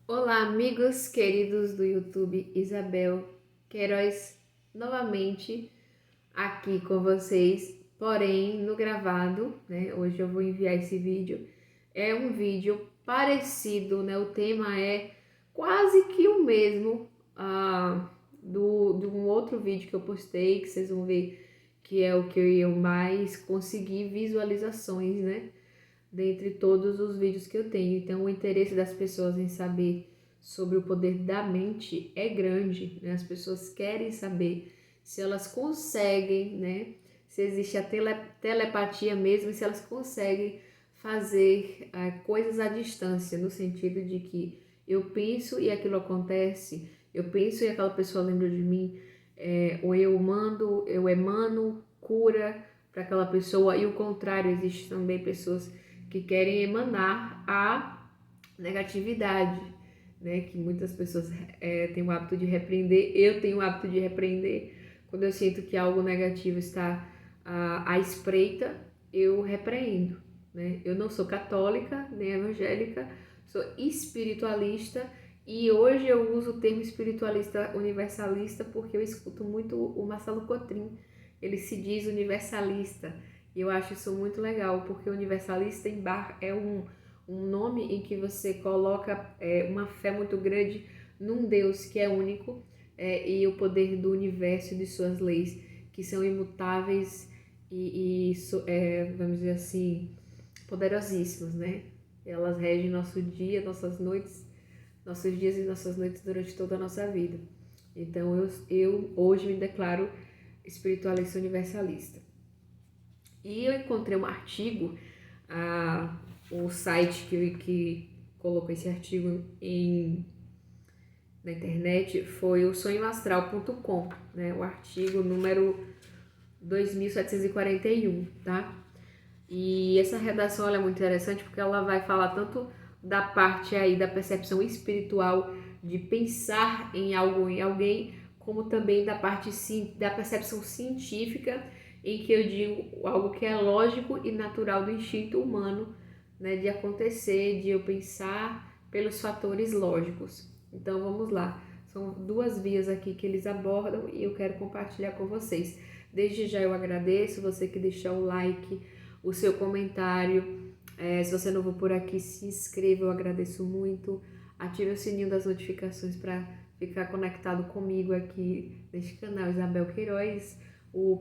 Olá, amigos queridos do YouTube, Isabel Queiroz, novamente aqui com vocês, porém no gravado, né? Hoje eu vou enviar esse vídeo. É um vídeo parecido, né? O tema é quase que o mesmo de um outro vídeo que eu postei, que vocês vão ver que é o que eu mais consegui visualizações, né? Dentre todos os vídeos que eu tenho. Então, o interesse das pessoas em saber sobre o poder da mente é grande, né? As pessoas querem saber se elas conseguem, né? Se existe a telepatia mesmo, e se elas conseguem fazer coisas à distância, no sentido de que eu penso e aquilo acontece, eu penso e aquela pessoa lembra de mim, ou eu emano cura para aquela pessoa, e o contrário, existe também pessoas que querem emanar a negatividade, né? Que muitas pessoas têm o hábito de repreender. Eu tenho o hábito de repreender. Quando eu sinto que algo negativo está à espreita, eu repreendo, né? Eu não sou católica nem evangélica, sou espiritualista. E hoje eu uso o termo espiritualista universalista porque eu escuto muito o Marcelo Cotrim. Ele se diz universalista. E eu acho isso muito legal, porque universalista é um nome em que você coloca uma fé muito grande num Deus que é único, e o poder do universo e de suas leis, que são imutáveis vamos dizer assim, poderosíssimas, né? Elas regem nosso dia, nossas noites, nossos dias e nossas noites durante toda a nossa vida. Então eu hoje me declaro espiritualista universalista. E eu encontrei um artigo, o site que colocou esse artigo na internet foi o sonhoastral.com, né? O artigo número 2741, tá? E essa redação ela é muito interessante porque ela vai falar tanto da parte aí da percepção espiritual de pensar em algo, em alguém, como também da parte da percepção científica, em que eu digo algo que é lógico e natural do instinto humano, né, de acontecer, de eu pensar pelos fatores lógicos. Então vamos lá, são duas vias aqui que eles abordam e eu quero compartilhar com vocês. Desde já eu agradeço você que deixou o like, o seu comentário. Se você é novo por aqui, se inscreva, eu agradeço muito. Ative o sininho das notificações para ficar conectado comigo aqui neste canal Isabel Queiroz. O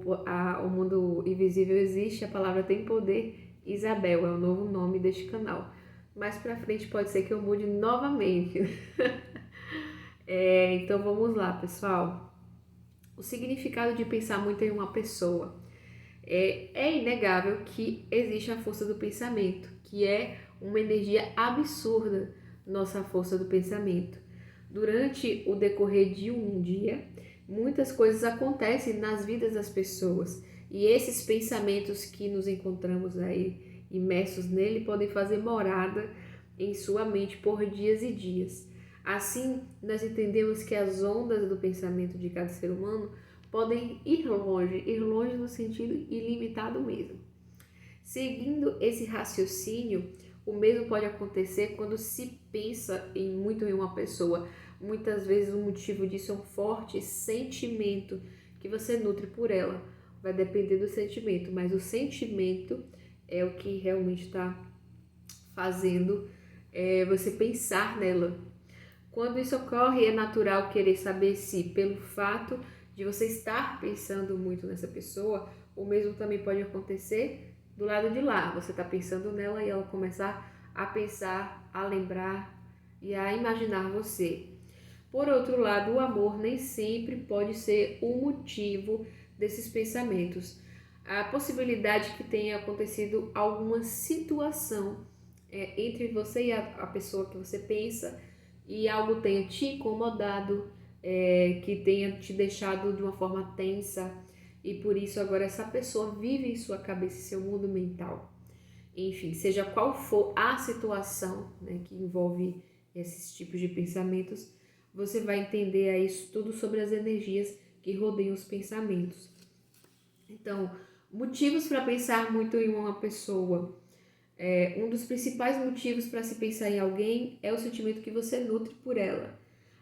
Mundo Invisível existe, a palavra tem poder. Isabel é o novo nome deste canal. Mais pra frente pode ser que eu mude novamente. Então vamos lá, pessoal. O significado de pensar muito em uma pessoa. É inegável que existe a força do pensamento, que é uma energia absurda, nossa força do pensamento. Durante o decorrer de um dia, muitas coisas acontecem nas vidas das pessoas, e esses pensamentos que nos encontramos aí imersos nele podem fazer morada em sua mente por dias e dias. Assim, nós entendemos que as ondas do pensamento de cada ser humano podem ir longe no sentido ilimitado mesmo. Seguindo esse raciocínio, o mesmo pode acontecer quando se pensa muito em uma pessoa. Muitas vezes o motivo disso é um forte sentimento que você nutre por ela. Vai depender do sentimento, mas o sentimento é o que realmente está fazendo você pensar nela. Quando isso ocorre, é natural querer saber se, pelo fato de você estar pensando muito nessa pessoa, o mesmo também pode acontecer do lado de lá. Você está pensando nela e ela começar a pensar, a lembrar e a imaginar você. Por outro lado, o amor nem sempre pode ser o motivo desses pensamentos. A possibilidade que tenha acontecido alguma situação entre você e a pessoa que você pensa, e algo tenha te incomodado, que tenha te deixado de uma forma tensa, e por isso agora essa pessoa vive em sua cabeça, em seu mundo mental. Enfim, seja qual for a situação, né, que envolve esses tipos de pensamentos, você vai entender aí tudo sobre as energias que rodeiam os pensamentos. Então, motivos para pensar muito em uma pessoa. Um dos principais motivos para se pensar em alguém é o sentimento que você nutre por ela.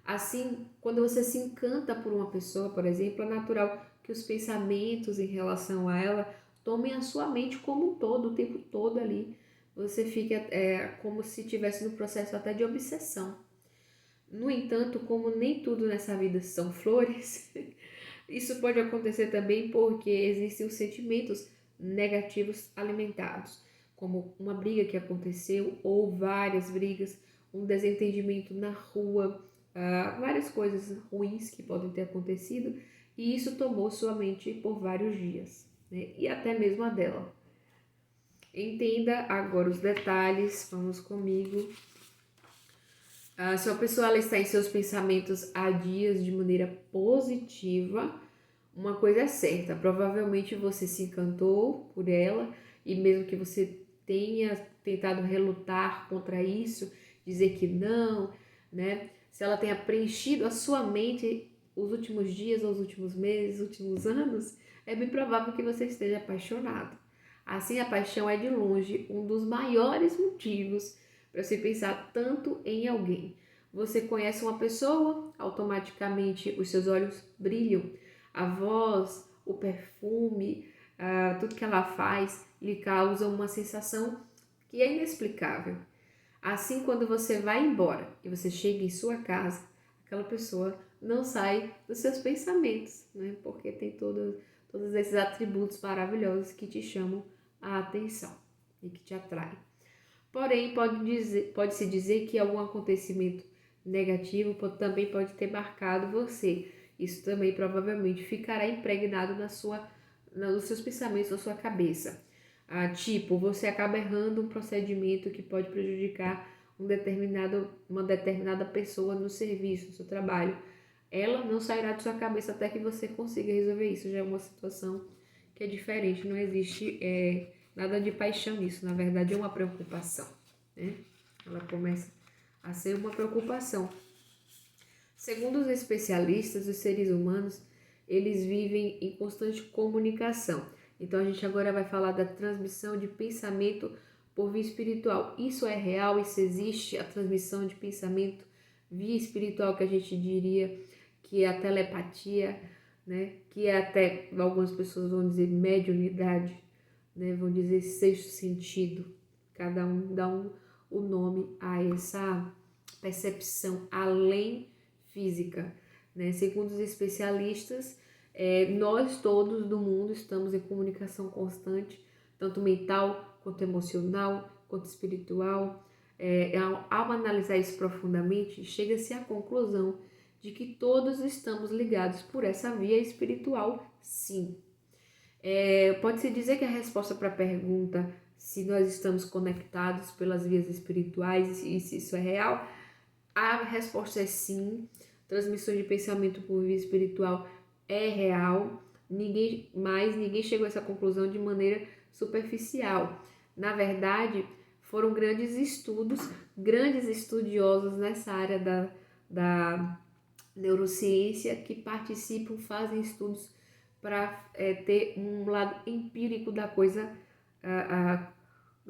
Assim, quando você se encanta por uma pessoa, por exemplo, é natural que os pensamentos em relação a ela tomem a sua mente como um todo, o tempo todo ali. Você fica como se estivesse no processo até de obsessão. No entanto, como nem tudo nessa vida são flores, isso pode acontecer também porque existem os sentimentos negativos alimentados, como uma briga que aconteceu ou várias brigas, um desentendimento na rua, várias coisas ruins que podem ter acontecido, e isso tomou sua mente por vários dias, né? E até mesmo a dela. Entenda agora os detalhes, vamos comigo. Se uma pessoa ela está em seus pensamentos há dias de maneira positiva, uma coisa é certa, provavelmente você se encantou por ela e mesmo que você tenha tentado relutar contra isso, dizer que não, né? Se ela tenha preenchido a sua mente os últimos dias, os últimos meses, os últimos anos, é bem provável que você esteja apaixonado. Assim, a paixão é de longe um dos maiores motivos para se pensar tanto em alguém. Você conhece uma pessoa, automaticamente os seus olhos brilham. A voz, o perfume, tudo que ela faz lhe causa uma sensação que é inexplicável. Assim, quando você vai embora e você chega em sua casa, aquela pessoa não sai dos seus pensamentos, né? Porque tem todos esses atributos maravilhosos que te chamam a atenção e que te atraem. Porém, pode-se dizer que algum acontecimento negativo também pode ter marcado você. Isso também provavelmente ficará impregnado nos seus pensamentos, na sua cabeça. Tipo, você acaba errando um procedimento que pode prejudicar uma determinada pessoa no serviço, no seu trabalho. Ela não sairá de sua cabeça até que você consiga resolver isso. Já é uma situação que é diferente, não existe nada de paixão nisso, na verdade é uma preocupação, né? Ela começa a ser uma preocupação. Segundo os especialistas, os seres humanos, eles vivem em constante comunicação. Então a gente agora vai falar da transmissão de pensamento por via espiritual. Isso é real, isso existe, a transmissão de pensamento via espiritual, que a gente diria que é a telepatia, né? Que é até, algumas pessoas vão dizer mediunidade, né? Vão dizer sexto sentido. Cada um dá o nome a essa percepção além física, né? Segundo os especialistas, nós todos do mundo estamos em comunicação constante, tanto mental quanto emocional, quanto espiritual. Ao analisar isso profundamente, chega-se à conclusão de que todos estamos ligados por essa via espiritual, sim. Pode-se dizer que a resposta para a pergunta se nós estamos conectados pelas vias espirituais e se isso é real, a resposta é sim. Transmissão de pensamento por via espiritual é real. Ninguém chegou a essa conclusão de maneira superficial. Na verdade, foram grandes estudos, grandes estudiosos nessa área da neurociência que participam, fazem estudos para ter um lado empírico da coisa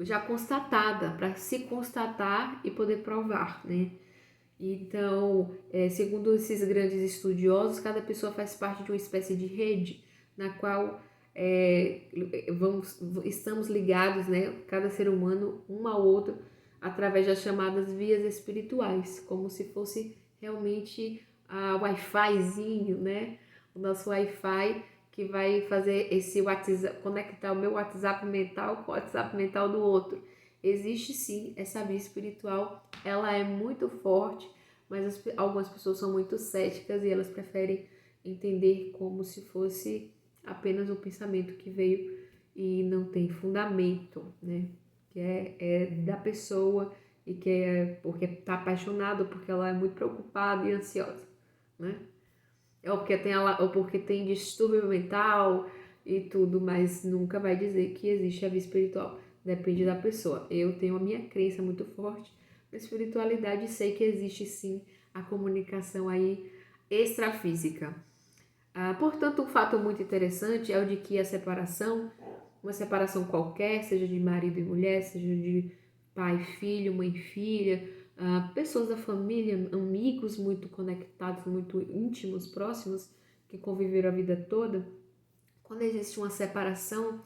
já constatada, para se constatar e poder provar, né? Então, segundo esses grandes estudiosos, cada pessoa faz parte de uma espécie de rede na qual estamos ligados, né? Cada ser humano, um ao outro, através das chamadas vias espirituais, como se fosse realmente a Wi-Fizinho, né? O nosso Wi-Fi que vai fazer esse WhatsApp, conectar o meu WhatsApp mental com o WhatsApp mental do outro. Existe sim essa via espiritual, ela é muito forte, mas algumas pessoas são muito céticas e elas preferem entender como se fosse apenas um pensamento que veio e não tem fundamento, né? Que é da pessoa e que é porque está apaixonado, porque ela é muito preocupada e ansiosa, né? Ou porque tem distúrbio mental e tudo, mas nunca vai dizer que existe a vida espiritual. Depende da pessoa. Eu tenho a minha crença muito forte na espiritualidade e sei que existe sim a comunicação aí extrafísica. Portanto, um fato muito interessante é o de que a separação uma separação qualquer, seja de marido e mulher, seja de pai e filho, mãe e filha, pessoas da família, amigos muito conectados, muito íntimos, próximos, que conviveram a vida toda. Quando existe uma separação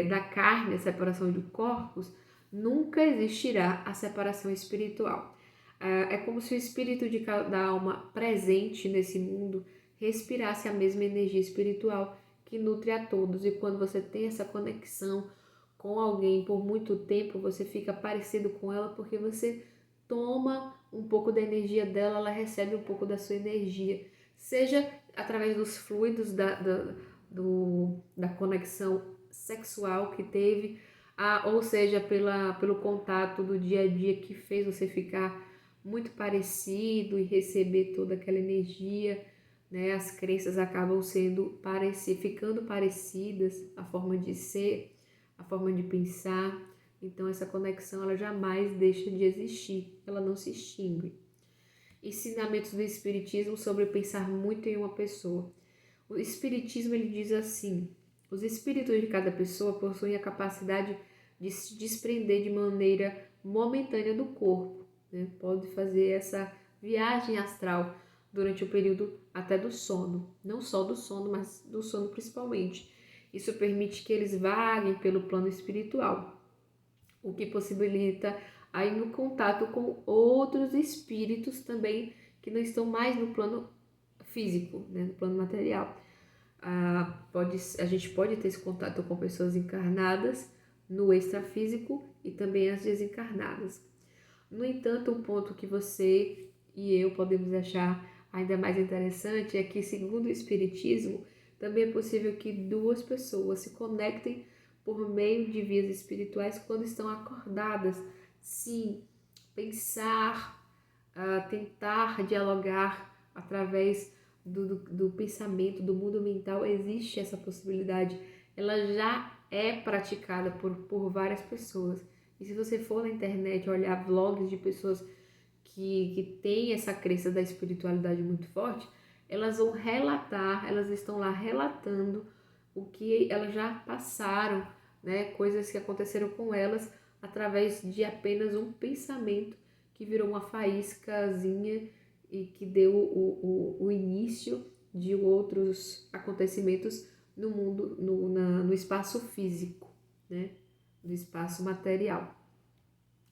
da carne, a separação de corpos, nunca existirá a separação espiritual. É como se o espírito de cada alma presente nesse mundo respirasse a mesma energia espiritual que nutre a todos. E quando você tem essa conexão com alguém por muito tempo, você fica parecido com ela porque você toma um pouco da energia dela, ela recebe um pouco da sua energia. Seja através dos fluidos da conexão sexual que teve, ou seja, pelo contato do dia a dia que fez você ficar muito parecido e receber toda aquela energia, né? As crenças acabam ficando parecidas, a forma de ser, a forma de pensar. Então essa conexão ela jamais deixa de existir, ela não se extingue. Ensinamentos do Espiritismo sobre pensar muito em uma pessoa. O Espiritismo ele diz assim: os espíritos de cada pessoa possuem a capacidade de se desprender de maneira momentânea do corpo, né? Pode fazer essa viagem astral durante o período até do sono, não só do sono, mas do sono principalmente. Isso permite que eles vaguem pelo plano espiritual, o que possibilita aí no contato com outros espíritos também que não estão mais no plano físico, né, no plano material. A gente pode ter esse contato com pessoas encarnadas no extrafísico e também as desencarnadas. No entanto, um ponto que você e eu podemos achar ainda mais interessante é que, segundo o Espiritismo, também é possível que duas pessoas se conectem por meio de vias espirituais quando estão acordadas. Sim, pensar, tentar dialogar através do pensamento, do mundo mental, existe essa possibilidade. Ela já é praticada por várias pessoas. E se você for na internet olhar vlogs de pessoas que têm essa crença da espiritualidade muito forte, elas vão relatar, elas estão lá relatando o que elas já passaram, né? Coisas que aconteceram com elas através de apenas um pensamento que virou uma faíscazinha e que deu o início de outros acontecimentos no mundo, no espaço físico, né? No espaço material.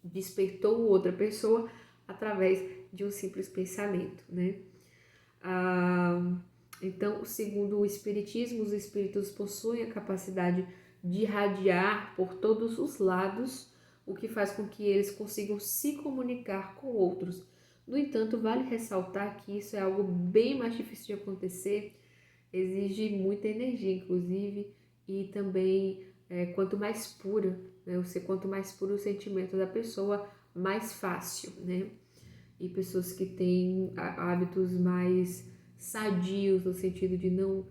Despertou outra pessoa através de um simples pensamento, né? Então, segundo o Espiritismo, os espíritos possuem a capacidade de irradiar por todos os lados, o que faz com que eles consigam se comunicar com outros. No entanto, vale ressaltar que isso é algo bem mais difícil de acontecer, exige muita energia, inclusive, e também quanto mais pura, né? Quanto mais puro o sentimento da pessoa, mais fácil, né? E pessoas que têm hábitos mais sadios, no sentido de não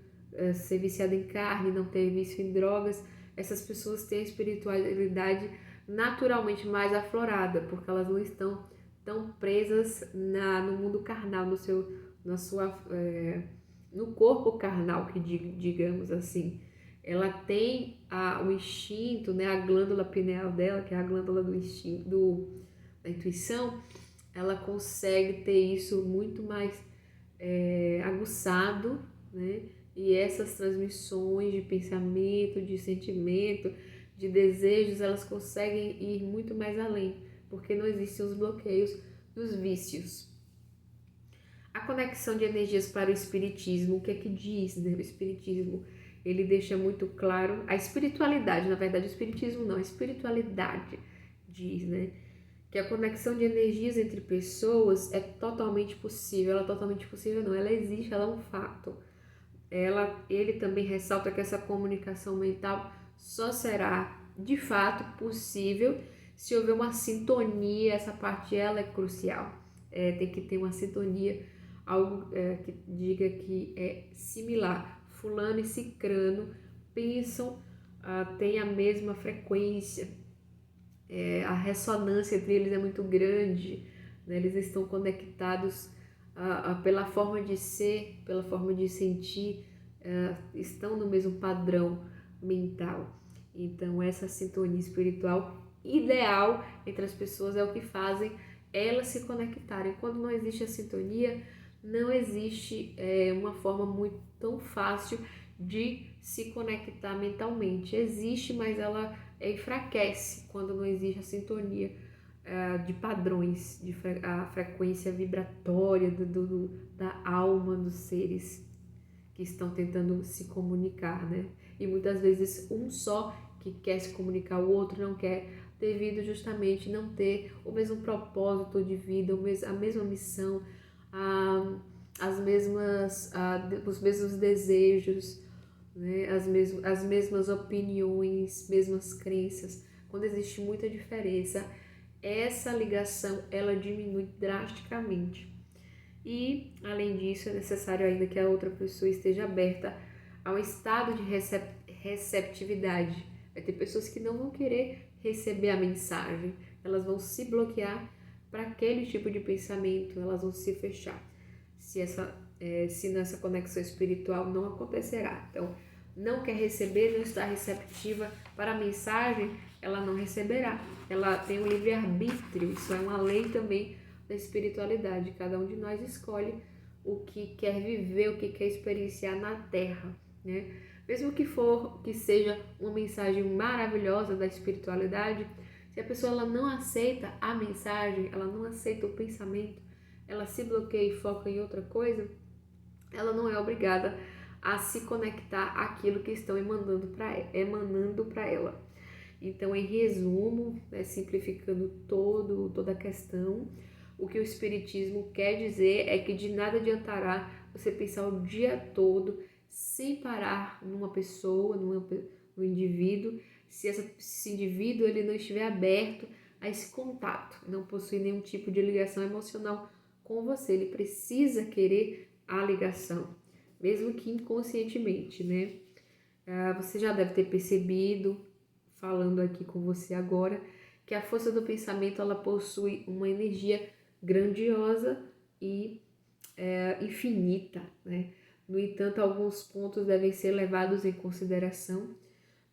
ser viciada em carne, não ter vício em drogas, essas pessoas têm a espiritualidade naturalmente mais aflorada, porque elas não estão tão presas no mundo carnal, no corpo carnal, que digamos assim. Ela tem o instinto, né, a glândula pineal dela, que é a glândula do instinto, da intuição, ela consegue ter isso muito mais aguçado, né? E essas transmissões de pensamento, de sentimento, de desejos, elas conseguem ir muito mais além, porque não existem os bloqueios dos vícios. A conexão de energias para o espiritismo, o que é que diz, né? O espiritismo, ele deixa muito claro a espiritualidade, na verdade o espiritismo não, a espiritualidade diz, né, que a conexão de energias entre pessoas é totalmente possível. Ela é totalmente possível não, ela existe, ela é um fato. Ele também ressalta que essa comunicação mental só será de fato possível se houver uma sintonia. Essa parte ela é crucial. Tem que ter uma sintonia, algo que diga que é similar. Fulano e cicrano pensam, têm a mesma frequência, a ressonância entre eles é muito grande, né? Eles estão conectados pela forma de ser, pela forma de sentir, estão no mesmo padrão mental. Então, essa sintonia espiritual ideal entre as pessoas é o que fazem elas se conectarem. Quando não existe a sintonia, não existe uma forma muito tão fácil de se conectar mentalmente. Existe, mas ela enfraquece quando não existe a sintonia de padrões, a frequência vibratória da alma dos seres que estão tentando se comunicar, né? E muitas vezes um só que quer se comunicar, o outro não quer, devido justamente não ter o mesmo propósito de vida, a mesma missão, os mesmos desejos, né? As mesmas opiniões, mesmas crenças. Quando existe muita diferença, essa ligação ela diminui drasticamente. E, além disso, é necessário ainda que a outra pessoa esteja aberta a um estado de receptividade. Vai ter pessoas que não vão querer receber a mensagem, elas vão se bloquear para aquele tipo de pensamento, elas vão se fechar. Se nessa conexão espiritual não acontecerá. Então, não quer receber, não está receptiva para a mensagem, ela não receberá. Ela tem um livre-arbítrio, isso é uma lei também da espiritualidade. Cada um de nós escolhe o que quer viver, o que quer experienciar na Terra, né? Mesmo que seja uma mensagem maravilhosa da espiritualidade, se a pessoa ela não aceita a mensagem, ela não aceita o pensamento, ela se bloqueia e foca em outra coisa, ela não é obrigada a se conectar àquilo que estão emanando para ela. Então, em resumo, simplificando toda a questão, o que o Espiritismo quer dizer é que de nada adiantará você pensar o dia todo sem parar numa pessoa, no indivíduo, se esse indivíduo ele não estiver aberto a esse contato, não possui nenhum tipo de ligação emocional com você. Ele precisa querer a ligação, mesmo que inconscientemente, né? Você já deve ter percebido, falando aqui com você agora, que a força do pensamento ela possui uma energia grandiosa e infinita, né? No entanto, alguns pontos devem ser levados em consideração,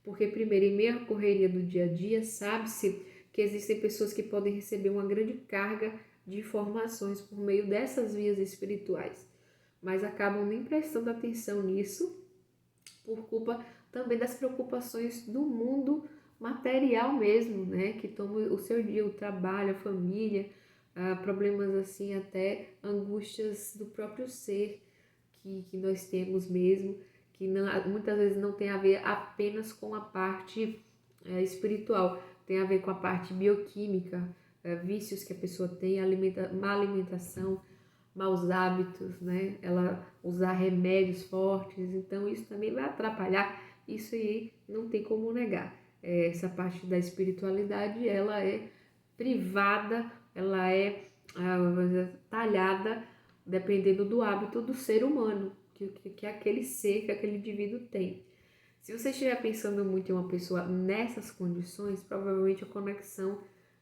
porque primeiro, em meio à correria do dia a dia, sabe-se que existem pessoas que podem receber uma grande carga de informações por meio dessas vias espirituais, mas acabam nem prestando atenção nisso, por culpa também das preocupações do mundo material mesmo, né? Que toma o seu dia, o trabalho, a família, problemas assim, até angústias do próprio ser que nós temos mesmo, que muitas vezes não tem a ver apenas com a parte espiritual, tem a ver com a parte bioquímica, vícios que a pessoa tem, má alimentação, maus hábitos, né? Ela usar remédios fortes, então isso também vai atrapalhar, isso aí não tem como negar. Essa parte da espiritualidade, ela é privada, ela é talhada dependendo do hábito do ser humano, que aquele ser, que aquele indivíduo tem. Se você estiver pensando muito em uma pessoa nessas condições, provavelmente a conexão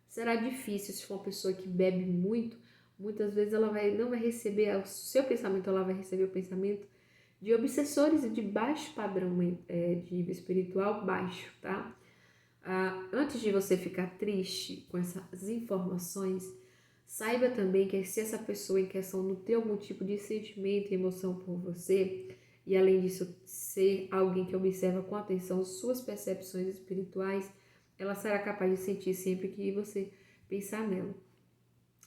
será difícil. Se for uma pessoa que bebe muito, muitas vezes ela não vai receber o seu pensamento, ela vai receber o pensamento de obsessores de baixo padrão de nível espiritual baixo, tá? Antes de você ficar triste com essas informações, saiba também que se essa pessoa em questão não tem algum tipo de sentimento e emoção por você, e além disso ser alguém que observa com atenção suas percepções espirituais, ela será capaz de sentir sempre que você pensar nela.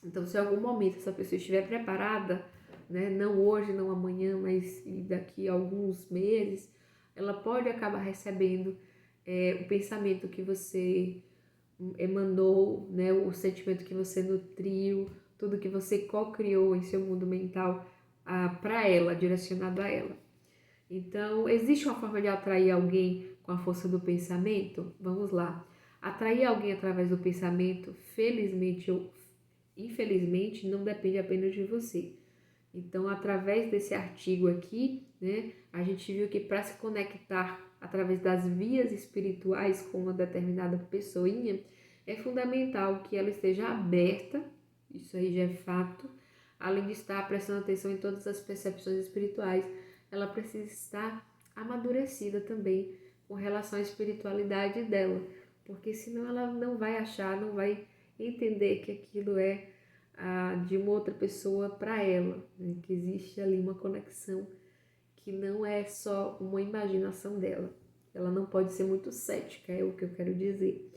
Então, se em algum momento essa pessoa estiver preparada, né, não hoje, não amanhã, mas daqui a alguns meses, ela pode acabar recebendo o pensamento que você emanou, né, o sentimento que você nutriu, tudo que você co-criou em seu mundo mental para ela, direcionado a ela. Então, existe uma forma de atrair alguém com a força do pensamento? Vamos lá. Atrair alguém através do pensamento, felizmente ou infelizmente, não depende apenas de você. Então, através desse artigo aqui, né, a gente viu que para se conectar através das vias espirituais com uma determinada pessoinha, é fundamental que ela esteja aberta, isso aí já é fato, além de estar prestando atenção em todas as percepções espirituais, ela precisa estar amadurecida também com relação à espiritualidade dela, porque senão ela não vai achar, não vai entender que aquilo é de uma outra pessoa para ela, né? Que existe ali uma conexão que não é só uma imaginação dela. Ela não pode ser muito cética, é o que eu quero dizer.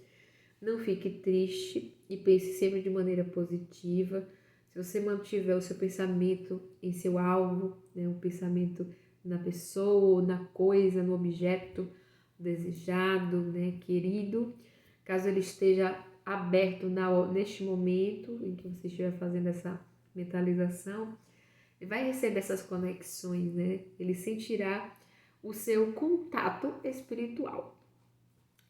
Não fique triste e pense sempre de maneira positiva. Se você mantiver o seu pensamento em seu alvo, né, um pensamento na pessoa, na coisa, no objeto desejado, né, querido, caso ele esteja aberto neste momento em que você estiver fazendo essa mentalização, ele vai receber essas conexões, né? Ele sentirá o seu contato espiritual.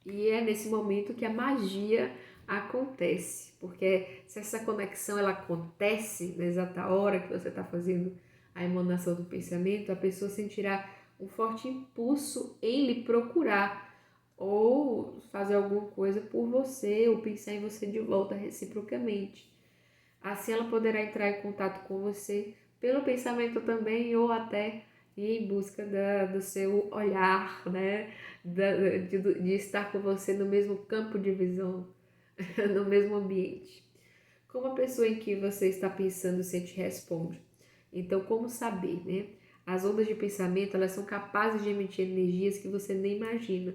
E é nesse momento que a magia acontece, porque se essa conexão ela acontece na exata hora que você está fazendo a emanação do pensamento, a pessoa sentirá um forte impulso em lhe procurar ou fazer alguma coisa por você ou pensar em você de volta reciprocamente. Assim ela poderá entrar em contato com você pelo pensamento também ou até ir em busca do seu olhar, né? De estar com você no mesmo campo de visão, no mesmo ambiente. Como a pessoa em que você está pensando se te responde. Então, como saber, né? As ondas de pensamento, elas são capazes de emitir energias que você nem imagina.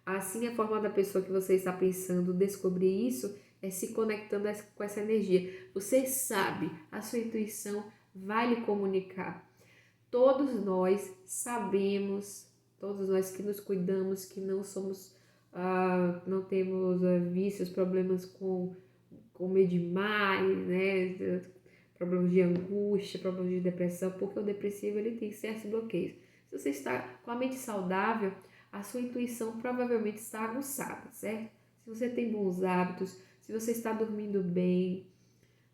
Assim, a forma da pessoa que você está pensando descobrir isso é se conectando com essa energia. Você sabe, a sua intuição vai lhe comunicar. Todos nós sabemos, todos nós que nos cuidamos, que não somos, não temos vícios, problemas com comer demais, né? Problemas de angústia, problemas de depressão, porque o depressivo ele tem certos bloqueios. Se você está com a mente saudável, a sua intuição provavelmente está aguçada, certo? Se você tem bons hábitos, se você está dormindo bem,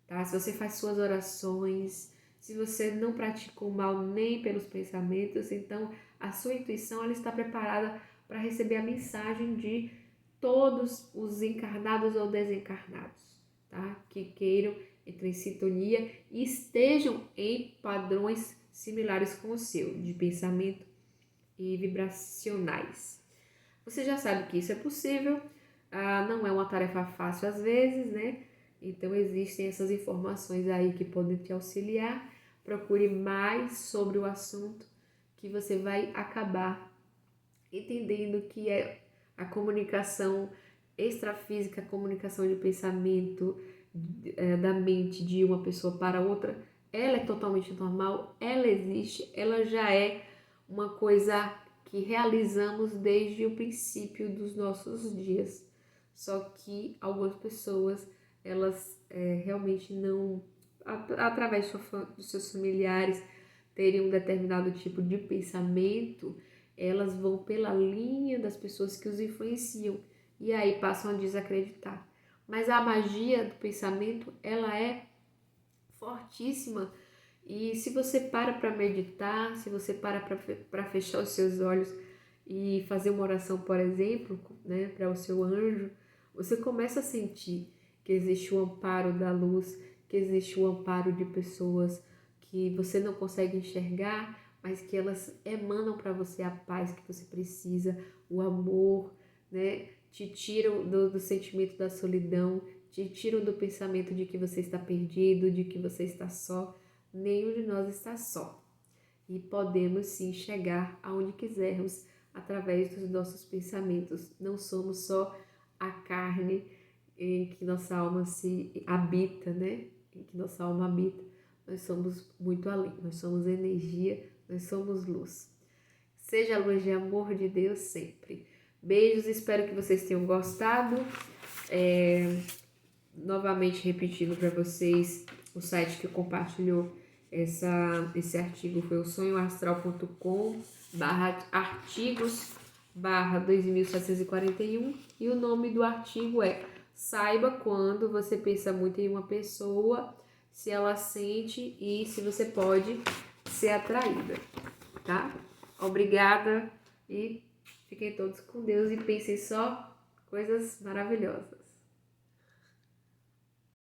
tá? Se você faz suas orações, se você não pratica o mal nem pelos pensamentos, então a sua intuição ela está preparada para receber a mensagem de todos os encarnados ou desencarnados, tá? Que queiram entrar em sintonia e estejam em padrões similares com o seu, de pensamento e vibracionais. Você já sabe que isso é possível, não é uma tarefa fácil às vezes, né? Então existem essas informações aí que podem te auxiliar. Procure mais sobre o assunto que você vai acabar entendendo que é a comunicação extrafísica, a comunicação de pensamento da mente de uma pessoa para outra, ela é totalmente normal, ela existe, ela já é uma coisa que realizamos desde o princípio dos nossos dias. Só que algumas pessoas, elas realmente não, através dos seus familiares, terem um determinado tipo de pensamento, elas vão pela linha das pessoas que os influenciam e aí passam a desacreditar. Mas a magia do pensamento, ela é fortíssima e se você para meditar, se você para fechar os seus olhos e fazer uma oração, por exemplo, né, para o seu anjo, você começa a sentir que existe o amparo da luz, que existe o amparo de pessoas que você não consegue enxergar, mas que elas emanam para você a paz que você precisa, o amor, né? Te tiram do sentimento da solidão, te tiram do pensamento de que você está perdido, de que você está só. Nenhum de nós está só. E podemos sim chegar aonde quisermos através dos nossos pensamentos. Não somos só a carne em que nossa alma se habita, né? Em que nossa alma habita. Nós somos muito além. Nós somos energia, nós somos luz. Seja a luz de amor de Deus sempre. Beijos, espero que vocês tenham gostado. Novamente repetindo para vocês, o site que compartilhou esse artigo foi o sonhoastral.com/artigos/2741 e o nome do artigo é Saiba quando você pensa muito em uma pessoa, se ela sente e se você pode ser atraída, tá? Obrigada e fiquem todos com Deus e pensem só coisas maravilhosas.